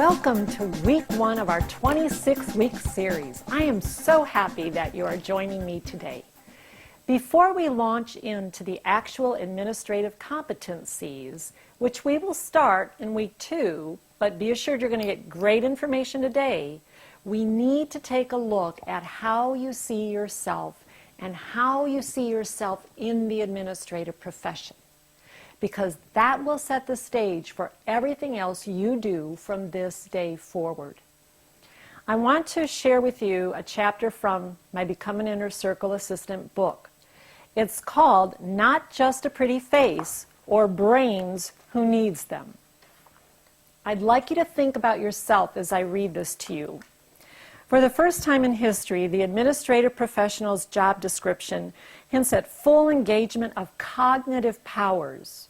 Welcome to week 1 of our 26-week series. I am so happy that you are joining me today. Before we launch into the actual administrative competencies, which we will start in week 2, but be assured you're going to get great information today, we need to take a look at how you see yourself and how you see yourself in the administrative profession, because that will set the stage for everything else you do from this day forward. I want to share with you a chapter from my Become an Inner Circle Assistant book. It's called Not Just a Pretty Face or Brains, Who Needs Them? I'd like you to think about yourself as I read this to you. For the first time in history, the administrative professional's job description hints at full engagement of cognitive powers.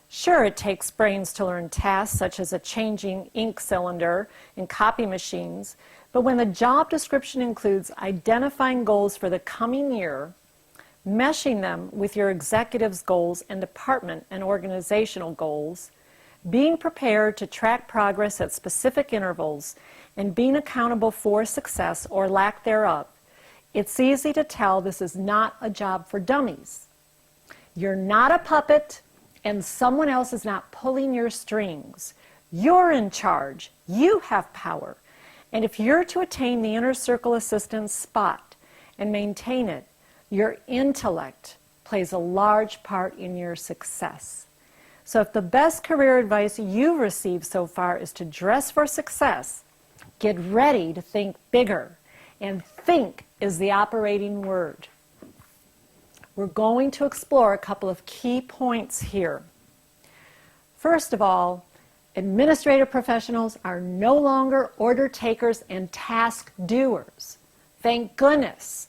Sure, it takes brains to learn tasks such as a changing ink cylinder in copy machines, but when the job description includes identifying goals for the coming year, meshing them with your executive's goals and department and organizational goals, being prepared to track progress at specific intervals, and being accountable for success or lack thereof, it's easy to tell this is not a job for dummies. You're not a puppet, and someone else is not pulling your strings. You're in charge. You have power. And if you're to attain the Inner Circle Assistant spot and maintain it, your intellect plays a large part in your success. So if the best career advice you've received so far is to dress for success, get ready to think bigger. And think is the operating word. We're going to explore a couple of key points here. First of all, administrative professionals are no longer order takers and task doers. Thank goodness.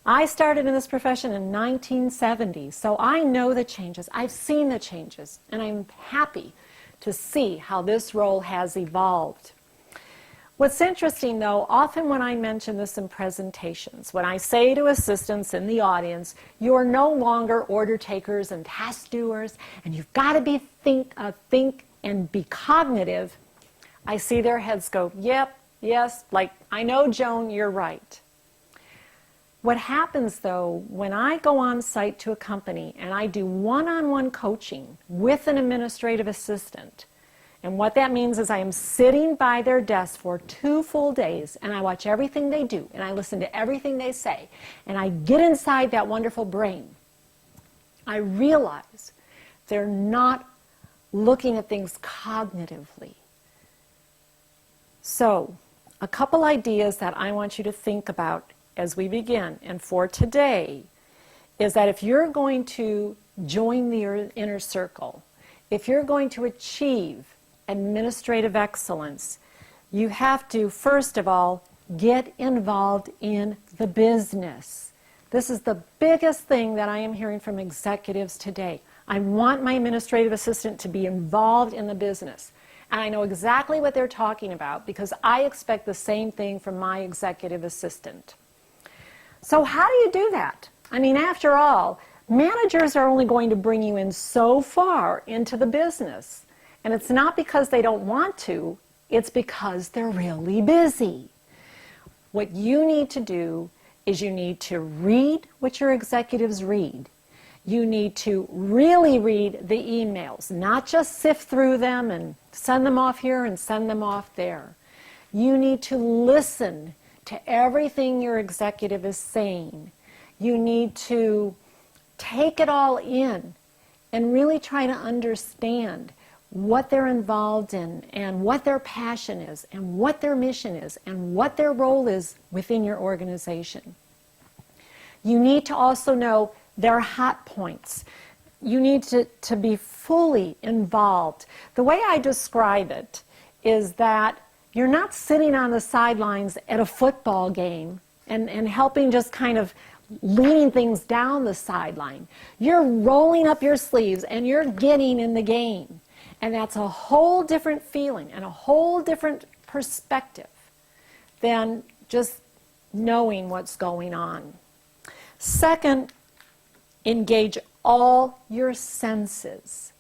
I started in this profession in 1970, so I know the changes. I've seen the changes, and I'm happy to see how this role has evolved. What's interesting, though, often when I mention this in presentations, when I say to assistants in the audience, you are no longer order takers and task doers, and you've got to be think and be cognitive, I see their heads go, yep, yes, like, I know, Joan, you're right. What happens, though, when I go on site to a company and I do one-on-one coaching with an administrative assistant, and what that means is I am sitting by their desk for 2 full days, and I watch everything they do, and I listen to everything they say, and I get inside that wonderful brain. I realize they're not looking at things cognitively. So, a couple ideas that I want you to think about as we begin, and for today, is that if you're going to join the inner circle, if you're going to achieve administrative excellence, you have to, first of all, get involved in the business. This is the biggest thing that I am hearing from executives today. I want my administrative assistant to be involved in the business. And I know exactly what they're talking about because I expect the same thing from my executive assistant. So how do you do that? I mean, after all, managers are only going to bring you in so far into the business. And it's not because they don't want to, it's because they're really busy. What you need to do is you need to read what your executives read. You need to really read the emails, not just sift through them and send them off here and send them off there. You need to listen to everything your executive is saying. You need to take it all in and really try to understand what they're involved in and what their passion is and what their mission is and what their role is within your organization. You need to also know their hot points. You need to be fully involved. The way I describe it is that you're not sitting on the sidelines at a football game and helping just kind of leading things down the sideline. You're rolling up your sleeves and you're getting in the game. And that's a whole different feeling and a whole different perspective than just knowing what's going on. Second, engage all your senses.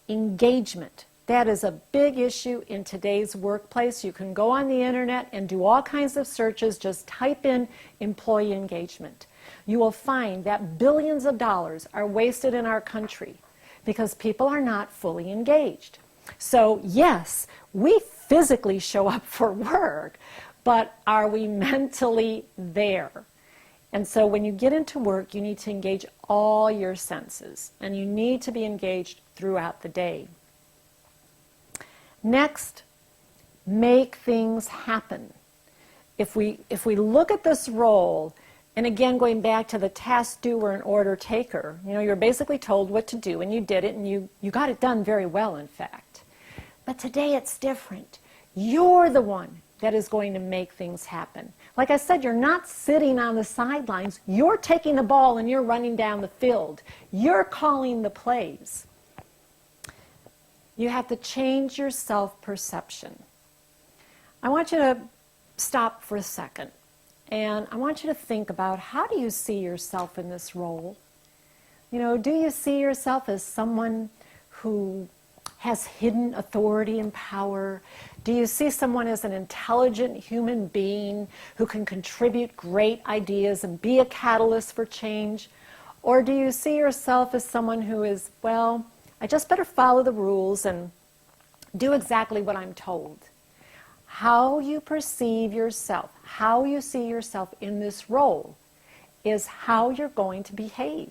Engagement That is a big issue in today's workplace. You can go on the internet and do all kinds of searches, just type in employee engagement. You will find that billions of dollars are wasted in our country because people are not fully engaged. So yes, we physically show up for work, but are we mentally there? And so when you get into work, you need to engage all your senses, and you need to be engaged throughout the day. Next, make things happen. If we look at this role, and again going back to the task doer and order taker, you're basically told what to do and you did it and you got it done very well, in fact. But today it's different. You're the one that is going to make things happen. Like I said, you're not sitting on the sidelines. You're taking the ball and you're running down the field. You're calling the plays. You have to change your self-perception. I want you to stop for a second, and I want you to think about, how do you see yourself in this role? Do you see yourself as someone who has hidden authority and power? Do you see someone as an intelligent human being who can contribute great ideas and be a catalyst for change? Or do you see yourself as someone who is, well, I just better follow the rules and do exactly what I'm told? How you perceive yourself, how you see yourself in this role, is how you're going to behave.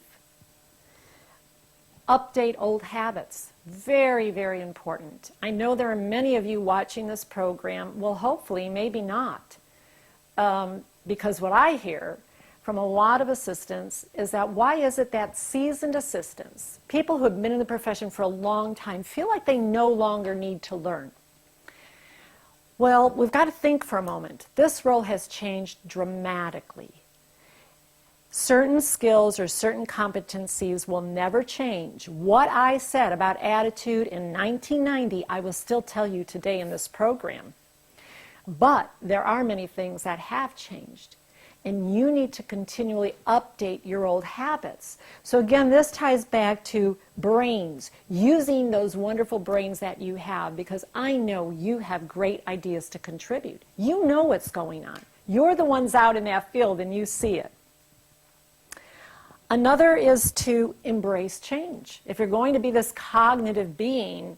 Update old habits. Very, very important. I know there are many of you watching this program, well, hopefully, maybe not, because what I hear from a lot of assistants is that, why is it that seasoned assistants, people who have been in the profession for a long time, feel like they no longer need to learn? Well, we've got to think for a moment. This role has changed dramatically. Certain skills or certain competencies will never change. What I said about attitude in 1990, I will still tell you today in this program. But there are many things that have changed. And you need to continually update your old habits. So again, this ties back to brains, using those wonderful brains that you have, because I know you have great ideas to contribute. You know what's going on. You're the ones out in that field and you see it. Another is to embrace change. If you're going to be this cognitive being,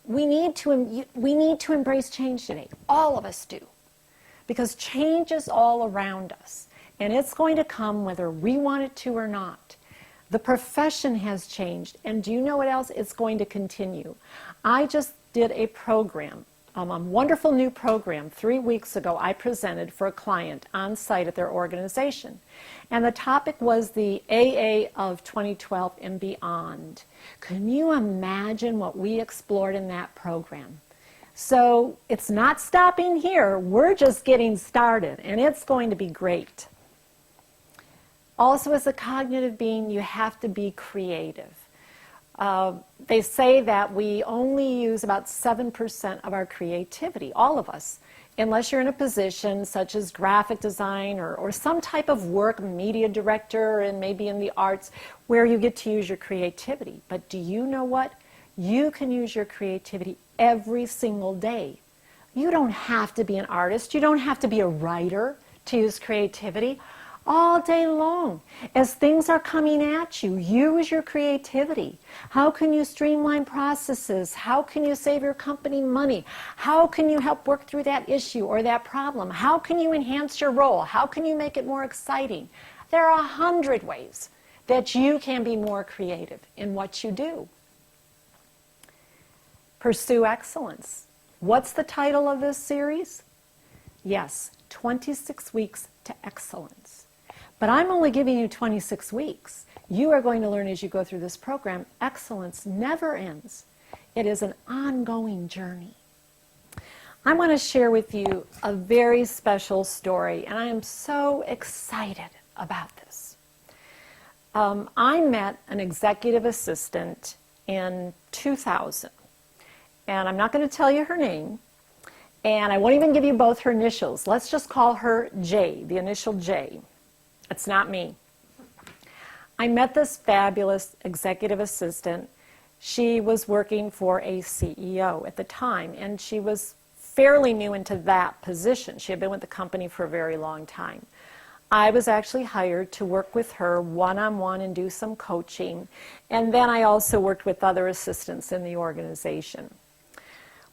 we need to embrace change today. All of us do. Because change is all around us, and it's going to come whether we want it to or not. The profession has changed, and do you know what else? It's going to continue. I just did a program, a wonderful new program 3 weeks ago. I presented for a client on site at their organization, and the topic was the AA of 2012 and beyond. Can you imagine what we explored in that program? So it's not stopping here. We're just getting started, and it's going to be great. Also, as a cognitive being, you have to be creative. They say that we only use about 7% of our creativity, all of us, unless you're in a position such as graphic design or some type of work, media director, and maybe in the arts, where you get to use your creativity. But do you know what? You can use your creativity every single day. You don't have to be an artist. You don't have to be a writer to use creativity. All day long, as things are coming at you, use your creativity. How can you streamline processes? How can you save your company money? How can you help work through that issue or that problem? How can you enhance your role? How can you make it more exciting? There are 100 ways that you can be more creative in what you do. Pursue excellence. What's the title of this series? Yes, 26 weeks to excellence. But I'm only giving you 26 weeks. You are going to learn as you go through this program, excellence never ends. It is an ongoing journey. I want to share with you a very special story, and I am so excited about this. I met an executive assistant in 2000. And I'm not going to tell you her name, and I won't even give you both her initials. Let's just call her J, the initial J. It's not me. I met this fabulous executive assistant. She was working for a CEO at the time, and she was fairly new into that position. She had been with the company for a very long time. I was actually hired to work with her one-on-one and do some coaching, and then I also worked with other assistants in the organization.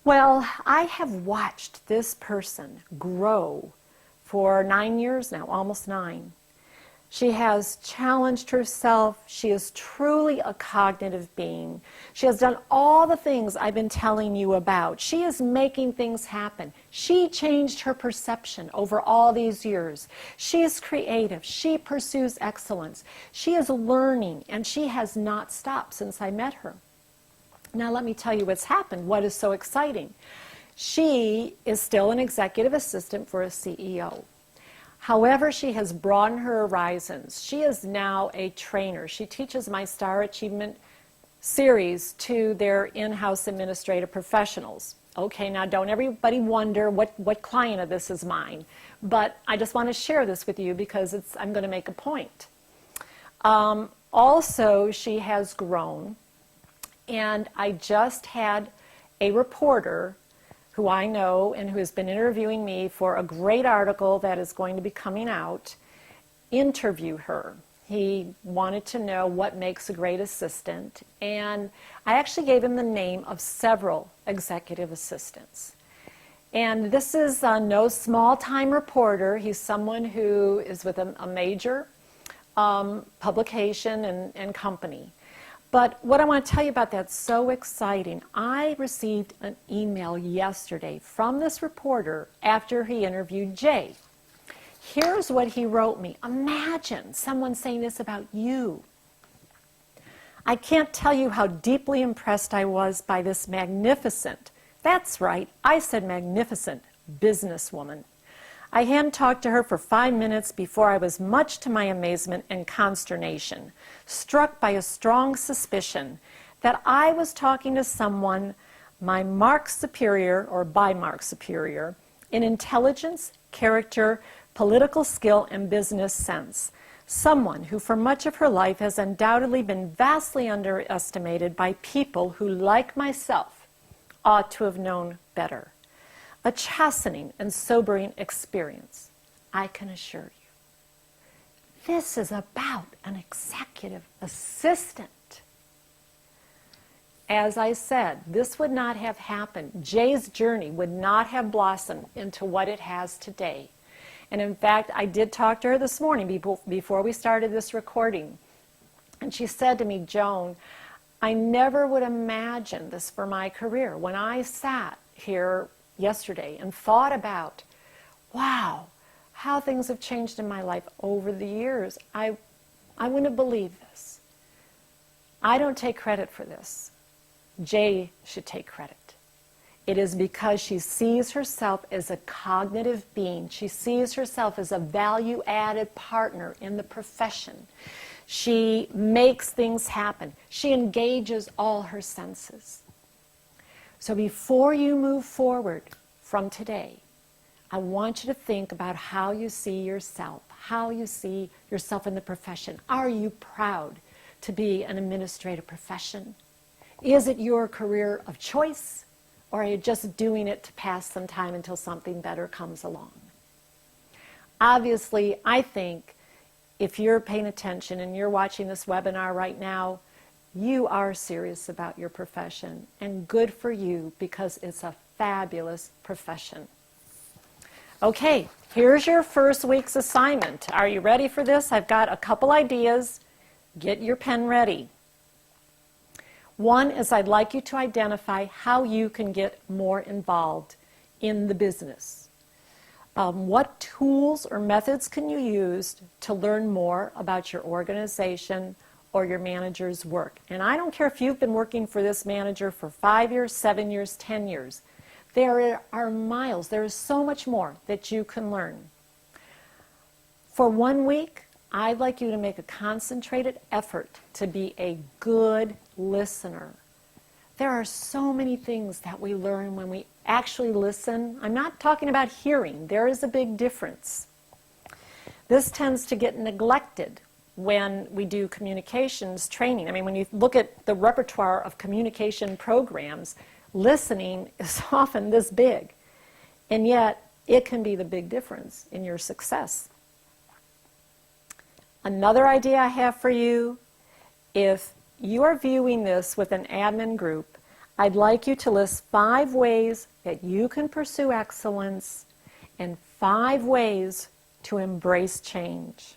Well, I have watched this person grow for 9 years now, almost 9. She has challenged herself. She is truly a cognitive being. She has done all the things I've been telling you about. She is making things happen. She changed her perception over all these years. She is creative. She pursues excellence. She is learning, and she has not stopped since I met her. Now let me tell you what's happened, what is so exciting. She is still an executive assistant for a CEO. However, she has broadened her horizons. She is now a trainer. She teaches my Star Achievement series to their in-house administrative professionals. Okay, now don't everybody wonder what client of this is mine, but I just want to share this with you because I'm going to make a point. Also, she has grown, and I just had a reporter who I know and who has been interviewing me for a great article that is going to be coming out, interview her. He wanted to know what makes a great assistant, and I actually gave him the name of several executive assistants. And this is no small-time reporter. He's someone who is with a major publication and company. But what I want to tell you about that's so exciting, I received an email yesterday from this reporter after he interviewed Jay. Here's what he wrote me. Imagine someone saying this about you. I can't tell you how deeply impressed I was by this magnificent, that's right, I said magnificent, businesswoman. I hand-talked to her for 5 minutes before I was, much to my amazement and consternation, struck by a strong suspicion that I was talking to someone my marked superior, or by marked superior, in intelligence, character, political skill, and business sense. Someone who for much of her life has undoubtedly been vastly underestimated by people who, like myself, ought to have known better. A chastening and sobering experience, I can assure you. This is about an executive assistant. As I said, this would not have happened. Jay's journey would not have blossomed into what it has today. And in fact, I did talk to her this morning before we started this recording. And she said to me, Joan, I never would imagine this for my career. When I sat here yesterday and thought about, wow, how things have changed in my life over the years, I wouldn't have believed this. I don't take credit for this. Jay should take credit. It is because she sees herself as a cognitive being. She sees herself as a value-added partner in the profession. She makes things happen. She engages all her senses. So before you move forward from today, I want you to think about how you see yourself, how you see yourself in the profession. Are you proud to be an administrative profession? Is it your career of choice? Or are you just doing it to pass some time until something better comes along? Obviously, I think if you're paying attention and you're watching this webinar right now, you are serious about your profession, and good for you because it's a fabulous profession. Okay, here's your first week's assignment. Are you ready for this? I've got a couple ideas. Get your pen ready. One is I'd like you to identify how you can get more involved in the business. What tools or methods can you use to learn more about your organization or your manager's work? And I don't care if you've been working for this manager for 5 years, 7 years, 10 years. There are miles. There is so much more that you can learn. For 1 week, I'd like you to make a concentrated effort to be a good listener. There are so many things that we learn when we actually listen. I'm not talking about hearing. There is a big difference. This tends to get neglected when we do communications training. I mean, when you look at the repertoire of communication programs, listening is often this big, and yet it can be the big difference in your success. Another idea I have for you, if you are viewing this with an admin group, I'd like you to list 5 ways that you can pursue excellence and 5 ways to embrace change.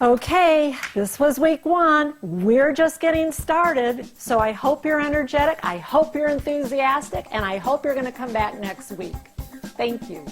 Okay, this was week 1. We're just getting started, so I hope you're energetic, I hope you're enthusiastic, and I hope you're going to come back next week. Thank you.